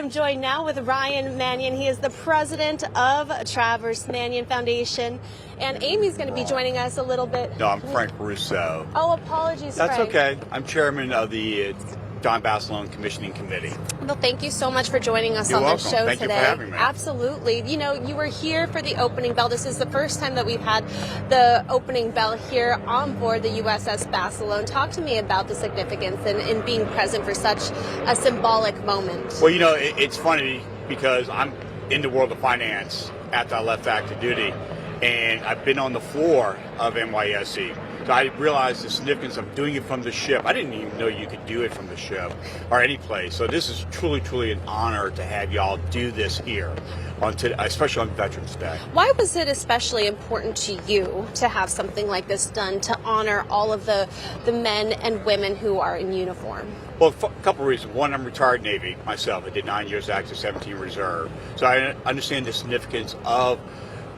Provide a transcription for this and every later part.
am joined now with Ryan Mannion. He is the president of Travers Mannion Foundation. And Amy's going to be joining us a little bit. No, I'm Frank Russo. Oh, apologies, That's Frank. okay. I'm chairman of the John Basilone Commissioning Committee. Well, thank you so much for joining us You're on welcome. the show Thank today. you for having me. Absolutely. You know, you were here for the opening bell. This is the first time that we've had the opening bell here on board the USS Basilone. Talk to me about the significance in being present for such a symbolic moment. Well, you know, it's funny because I'm in the world of finance after I left active duty, and I've been on the floor of NYSE. So I realized the significance of doing it from the ship. I didn't even know you could do it from the ship or any place. So this is truly, truly an honor to have y'all do this here, especially on Veterans Day. Why was it especially important to you to have something like this done to honor all of the men and women who are in uniform? Well, a couple of reasons. One, I'm retired Navy myself. I did 9 years active, 17 reserve. So I understand the significance of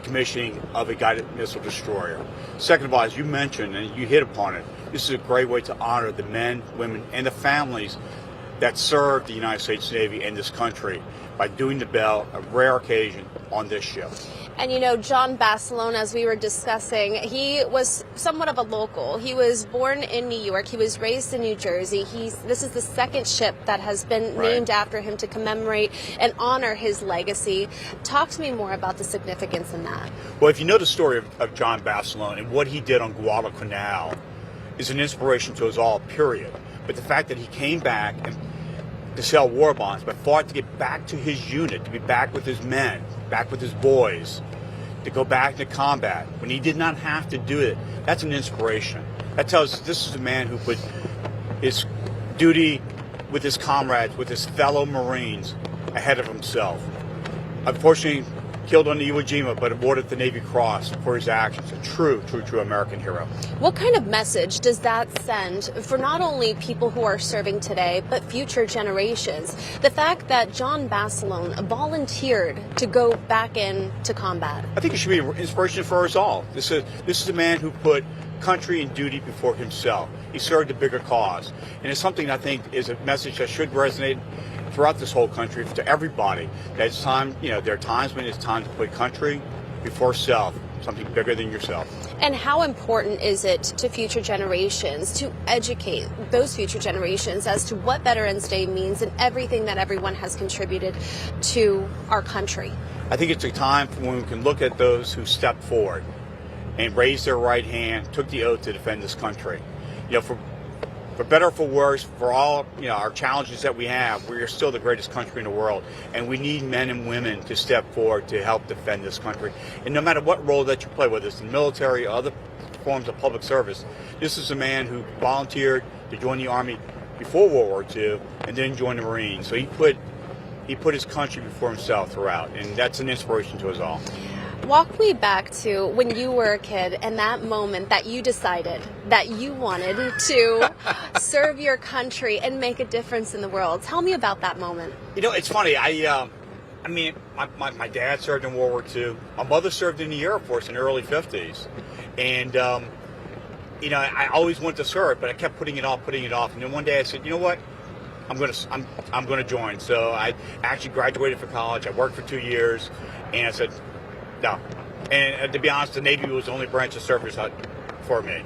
commissioning of a guided missile destroyer. Second of all, as you mentioned, and you hit upon it, this is a great way to honor the men, women, and the families that serve the United States Navy and this country by doing the bell, a rare occasion, on this ship. And you know, John Basilone, as we were discussing, he was somewhat of a local. He was born in New York. He was raised in New Jersey. This is the second ship that has been named after him to commemorate and honor his legacy. Talk to me more about the significance in that. Well, if you know the story of John Basilone and what he did on Guadalcanal is an inspiration to us all, period. But the fact that he came back and to sell war bonds, but fought to get back to his unit, to be back with his men, back with his boys, to go back into combat when he did not have to do it. That's an inspiration. That tells us this is a man who put his duty with his comrades, with his fellow Marines, ahead of himself. Unfortunately, killed on the Iwo Jima, but awarded the Navy Cross for his actions. A true, true, true American hero. What kind of message does that send for not only people who are serving today, but future generations? The fact that John Basilone volunteered to go back into combat. I think it should be an inspiration for us all. This is a man who put country and duty before himself. He served a bigger cause. And it's something I think is a message that should resonate throughout this whole country, to everybody, that it's time, you know, there are times when it's time to put country before self, something bigger than yourself. And how important is it to future generations to educate those future generations as to what Veterans Day means and everything that everyone has contributed to our country? I think it's a time when we can look at those who stepped forward and raised their right hand, took the oath to defend this country. You know, for better or for worse, for all our challenges that we have, we are still the greatest country in the world, and we need men and women to step forward to help defend this country. And no matter what role that you play, whether it's in the military or other forms of public service, this is a man who volunteered to join the Army before World War II and then joined the Marines. So he put his country before himself throughout, and that's an inspiration to us all. Walk me back to when you were a kid and that moment that you decided that you wanted to serve your country and make a difference in the world. Tell me about that moment. You know, it's funny. I mean, my dad served in World War II. My mother served in the Air Force in the early 50s. And, you know, I always wanted to serve, but I kept putting it off. And then one day I said, you know what? I'm going to join. So I actually graduated from college. I worked for 2 years. And I said, no. And to be honest, the Navy was the only branch of service for me.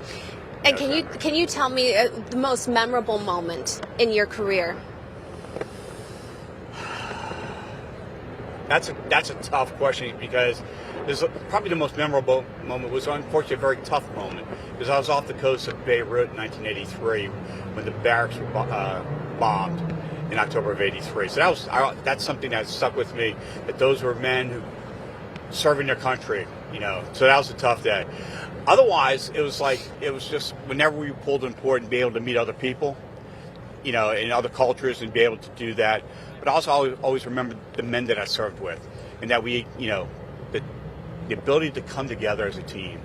And can you tell me the most memorable moment in your career? That's a tough question, because probably the most memorable moment was unfortunately a very tough moment, because I was off the coast of Beirut in 1983 when the barracks were bombed in October of '83. So that's something that stuck with me, that those were men who serving their country, you know. So that was a tough day. Otherwise, it was just whenever we pulled in port and be able to meet other people, you know, in other cultures and be able to do that. But also always remember the men that I served with, and that we, you know, the ability to come together as a team.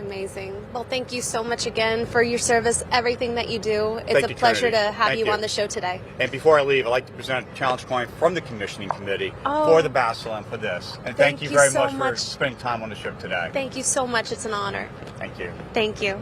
Amazing. Well, thank you so much again for your service, everything that you do. It's a pleasure to have you on the show today. And before I leave, I'd like to present a challenge coin from the commissioning committee for the Basilone for this. And thank you very much for spending time on the show today. Thank you so much. It's an honor. Thank you. Thank you.